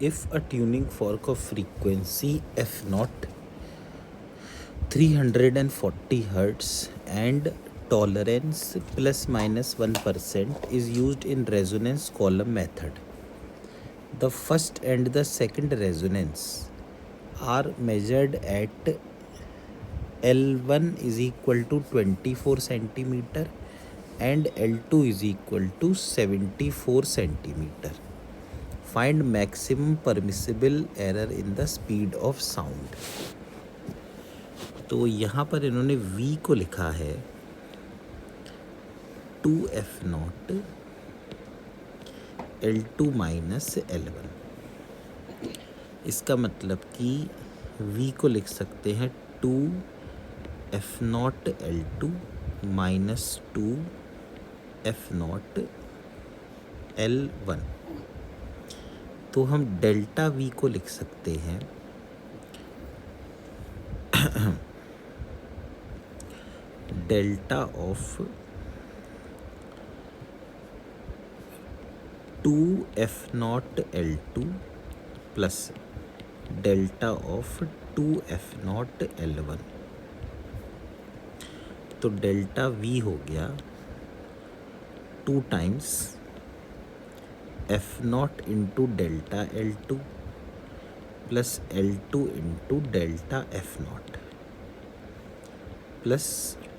if a tuning fork of frequency f naught 340 hertz and tolerance plus minus 1% is used in resonance column method, the first and the second resonance are measured at L1 is equal to 24 centimeter and L2 is equal to 74 centimeter. Find maximum permissible error in the speed of sound. तो यहाँ पर इन्होंने V को लिखा है 2f0 L2 minus L1। इसका मतलब कि V को लिख सकते हैं 2f0 L2 minus 2f0 L1। तो हम डेल्टा V को लिख सकते हैं delta of 2f0 L2 plus delta of 2f0 L1। तो डेल्टा V हो गया 2 times f0 into delta L2 plus L2 into delta f0 plus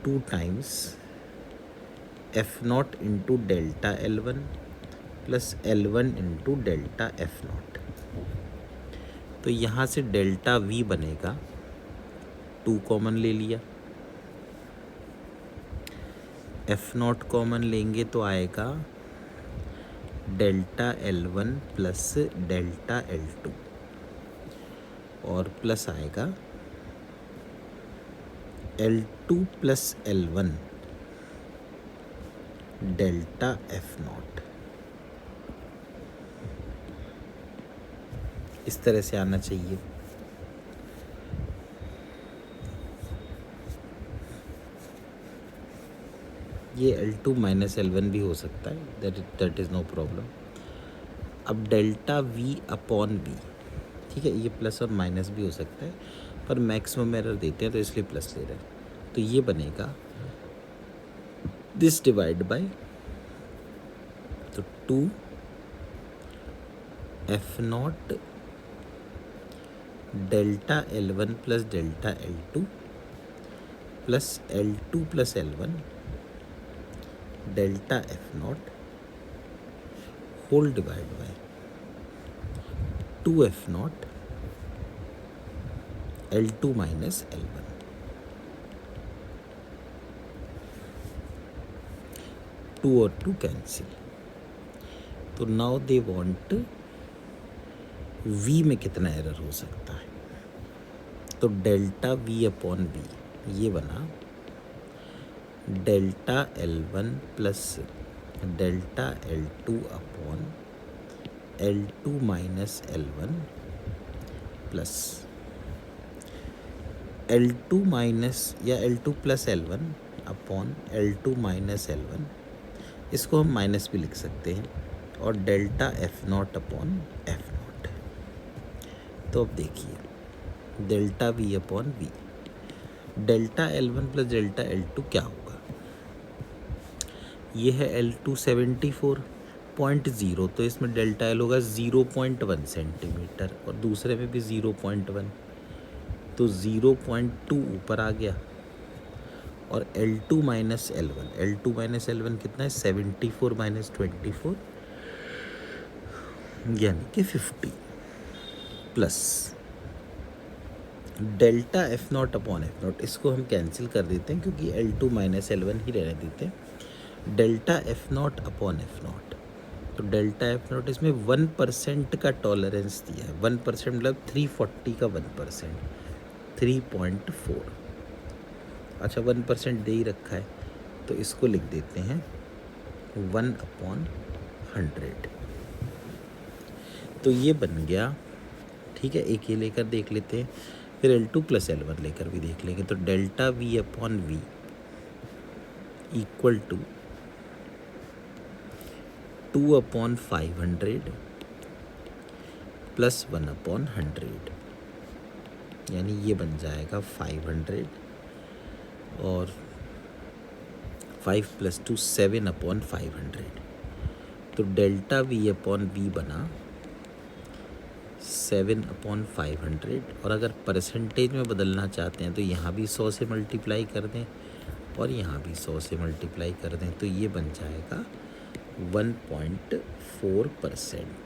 2 times f0 into delta L1 plus L1 into delta f0। तो यहाँ से delta V बनेगा 2 common ले लिया, f0 common लेंगे तो आएगा delta L1 plus delta L2 और प्लस आएगा L2 plus L1 delta f0। इस तरह से आना चाहिए। ये L2 माइनस L1 भी हो सकता है, दैट इज़ नो प्रॉब्लम। अब डेल्टा V अपॉन V, ठीक है, ये प्लस और माइनस भी हो सकता है पर मैक्सिमम एरर देते हैं तो इसलिए प्लस ले रहे हैं। तो ये बनेगा दिस डिवाइड बाय तो 2f0 delta L1 plus delta L2 plus L2 plus L1 delta f0 whole divide by 2f0 L2 minus L1। Two और टू कैंसिल। तो नाउ दे वांट V में कितना एरर हो सकता है। तो डेल्टा V अपॉन V ये बना delta L1 plus delta L2 upon L2 minus L1 plus L2 minus या L2 plus L1 upon L2 minus L1, इसको हम माइनस भी लिख सकते हैं, और डेल्टा f0 अपॉन f0। तो अब देखिए delta V upon V, delta L1 plus delta L2 क्या होगा। ये है L2 74.0, तो इसमें डेल्टा L होगा 0.1 सेंटीमीटर और दूसरे में भी 0.1, तो 0.2 ऊपर आ गया। और L2 माइनस L1 कितना है 74 माइनस 24 यानी कि 50 plus delta f0 upon f0, इसको हम कैंसिल कर देते हैं क्योंकि L2 माइनस L1 ही रहने देते हैं। डेल्टा f0 अपॉन f0, तो डेल्टा f0 इसमें 1% का टॉलरेंस दिया है। 1% मतलब 340 का 1%, 3.4। अच्छा 1% दे ही रखा है तो इसको लिख देते हैं 1/100। तो ये बन गया, ठीक है। एक ये लेकर देख लेते हैं, फिर L2 प्लस L1 लेकर भी देख लेंगे। तो delta V upon V equal to 2/500 plus 1/100, यानी ये बन जाएगा 500 और 5 + 2 7/500। तो डेल्टा V/V बना 7/500। और अगर परसेंटेज में बदलना चाहते हैं तो यहाँ भी 100 से मल्टीप्लाई कर दें और यहाँ भी 100 से मल्टीप्लाई कर दें, तो ये बन जाएगा 1.4%।